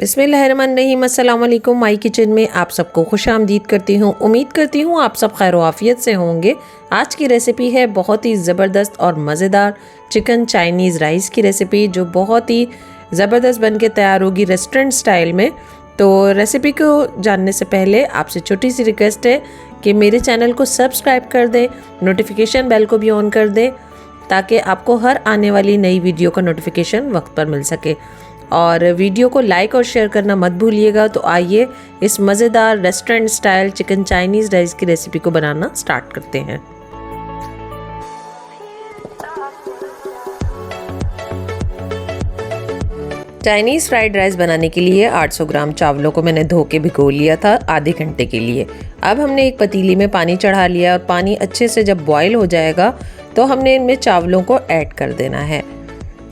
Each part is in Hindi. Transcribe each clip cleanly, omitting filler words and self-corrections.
बिस्मिल्लाहिर्रहमानिर्रहीम। अस्सलाम वालेकुम। माई किचन में आप सबको खुशामदीद करती हूँ। उम्मीद करती हूँ आप सब खैर आफियत से होंगे। आज की रेसिपी है बहुत ही ज़बरदस्त और मज़ेदार चिकन चाइनीज़ राइस की रेसिपी, जो बहुत ही ज़बरदस्त बन के तैयार होगी रेस्टोरेंट स्टाइल में। तो रेसिपी को जानने से पहले आपसे छोटी सी रिक्वेस्ट है कि मेरे चैनल को सब्सक्राइब कर दें, नोटिफिकेशन बेल को भी ऑन कर दें ताकि आपको हर आने वाली नई वीडियो का नोटिफिकेशन वक्त पर मिल सके। और वीडियो को लाइक और शेयर करना मत भूलिएगा। तो आइए इस मज़ेदार restaurant style chicken Chinese rice की रेसिपी को बनाना स्टार्ट करते हैं। चाइनीज़ फ्राइड राइस बनाने के लिए 800 ग्राम चावलों को मैंने धो के भिगो लिया था आधे घंटे के लिए। अब हमने एक पतीली में पानी चढ़ा लिया और पानी अच्छे से जब बॉयल हो जाएगा तो हमने इनमें चावलों को ऐड कर देना है।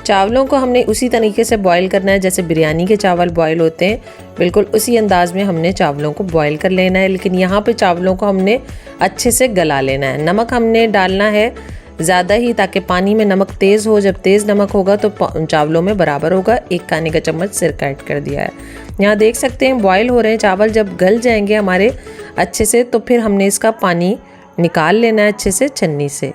चावलों को हमने उसी तरीके से बॉईल करना है जैसे बिरयानी के चावल बॉईल होते हैं, बिल्कुल उसी अंदाज में हमने चावलों को बॉईल कर लेना है। लेकिन यहाँ पे चावलों को हमने अच्छे से गला लेना है। नमक हमने डालना है ज़्यादा ही, ताकि पानी में नमक तेज़ हो। जब तेज़ नमक होगा तो चावलों में बराबर होगा। 1 खाने का चम्मच सिरका ऐड कर दिया है। यहाँ देख सकते हैं बॉयल हो रहे हैं चावल। जब गल जाएंगे हमारे अच्छे से तो फिर हमने इसका पानी निकाल लेना है अच्छे से छन्नी से।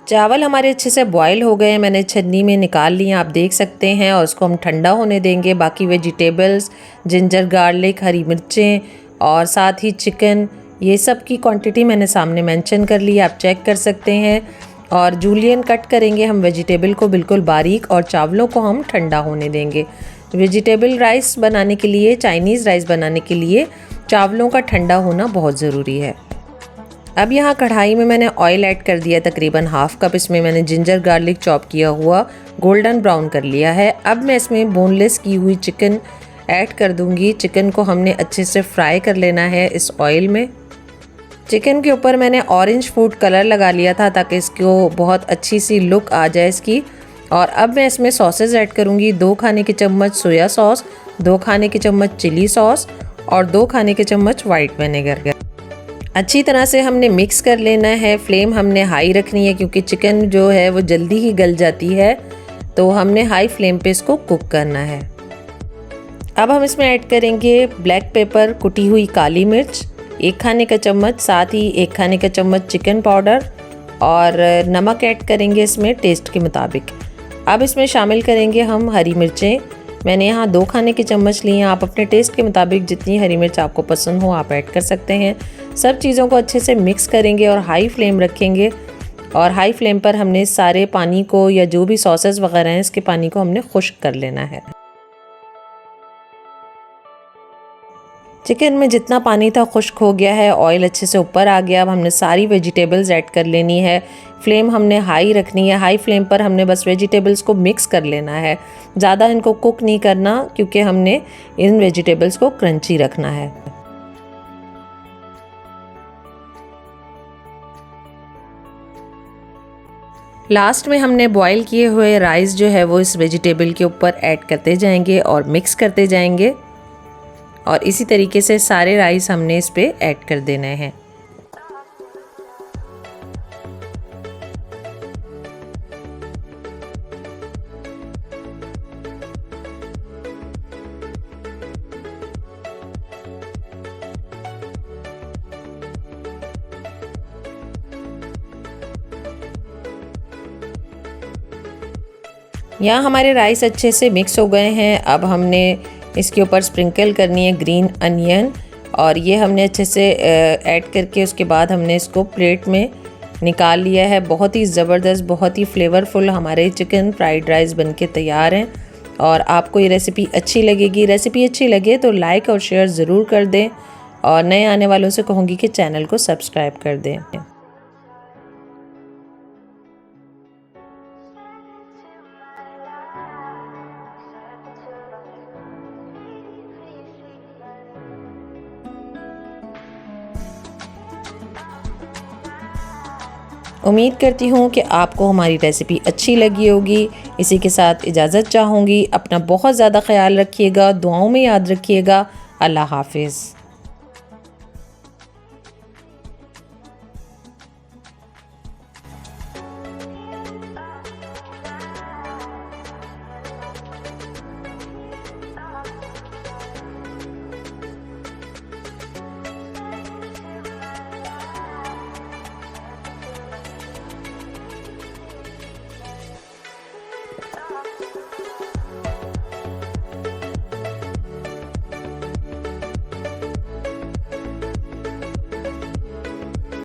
चावल हमारे अच्छे से बॉयल हो गए हैं, मैंने छन्नी में निकाल लिए आप देख सकते हैं। और उसको हम ठंडा होने देंगे। बाकी वेजिटेबल्स, जिंजर गार्लिक, हरी मिर्चें और साथ ही चिकन, ये सब की क्वांटिटी मैंने सामने मेंशन कर ली, आप चेक कर सकते हैं। और जूलियन कट करेंगे हम वेजिटेबल को बिल्कुल बारीक, और चावलों को हम ठंडा होने देंगे। वेजिटेबल राइस बनाने के लिए, चाइनीज़ राइस बनाने के लिए चावलों का ठंडा होना बहुत ज़रूरी है। अब यहाँ कढ़ाई में मैंने ऑयल ऐड कर दिया तकरीबन हाफ कप। इसमें मैंने जिंजर गार्लिक चॉप किया हुआ गोल्डन ब्राउन कर लिया है। अब मैं इसमें बोनलेस की हुई चिकन ऐड कर दूंगी। चिकन को हमने अच्छे से फ्राई कर लेना है इस ऑयल में। चिकन के ऊपर मैंने ऑरेंज फूड कलर लगा लिया था ताकि इसको बहुत अच्छी सी लुक आ जाए इसकी। और अब मैं इसमें सॉसेज ऐड करूँगी। 2 खाने के चम्मच सोया सॉस, 2 खाने के चम्मच चिली सॉस और 2 खाने के चम्मच वाइट विनेगर। अच्छी तरह से हमने मिक्स कर लेना है। फ्लेम हमने हाई रखनी है क्योंकि चिकन जो है वो जल्दी ही गल जाती है, तो हमने हाई फ्लेम पे इसको कुक करना है। अब हम इसमें ऐड करेंगे ब्लैक पेपर, कुटी हुई काली मिर्च 1 खाने का चम्मच, साथ ही 1 खाने का चम्मच चिकन पाउडर और नमक ऐड करेंगे इसमें टेस्ट के मुताबिक। अब इसमें शामिल करेंगे हम हरी मिर्चें। मैंने यहाँ 2 खाने के चम्मच लिए हैं। आप अपने टेस्ट के मुताबिक जितनी हरी मिर्च आपको पसंद हो आप ऐड कर सकते हैं। सब चीज़ों को अच्छे से मिक्स करेंगे और हाई फ्लेम रखेंगे। और हाई फ्लेम पर हमने सारे पानी को, या जो भी सॉसेस वगैरह हैं, इसके पानी को हमने खुश्क कर लेना है। चिकन में जितना पानी था खुश्क हो गया है, ऑयल अच्छे से ऊपर आ गया। अब हमने सारी वेजिटेबल्स ऐड कर लेनी है। फ्लेम हमने हाई रखनी है। हाई फ्लेम पर हमने बस वेजिटेबल्स को मिक्स कर लेना है, ज़्यादा इनको कुक नहीं करना क्योंकि हमने इन वेजिटेबल्स को क्रंची रखना है। लास्ट में हमने बॉईल किए हुए राइस जो है वो इस वेजिटेबल के ऊपर ऐड करते जाएंगे और मिक्स करते जाएंगे। और इसी तरीके से सारे राइस हमने इस पे ऐड कर देने हैं। यहाँ हमारे राइस अच्छे से मिक्स हो गए हैं। अब हमने इसके ऊपर स्प्रिंकल करनी है ग्रीन अनियन, और ये हमने अच्छे से ऐड करके उसके बाद हमने इसको प्लेट में निकाल लिया है। बहुत ही ज़बरदस्त, बहुत ही फ्लेवरफुल हमारे चिकन फ्राइड राइस बनके तैयार हैं। और आपको ये रेसिपी अच्छी लगेगी। रेसिपी अच्छी लगे तो लाइक और शेयर ज़रूर कर दें, और नए आने वालों से कहूँगी कि चैनल को सब्सक्राइब कर दें। उम्मीद करती हूँ कि आपको हमारी रेसिपी अच्छी लगी होगी। इसी के साथ इजाज़त चाहूँगी। अपना बहुत ज़्यादा ख्याल रखिएगा, दुआओं में याद रखिएगा। अल्लाह हाफिज़।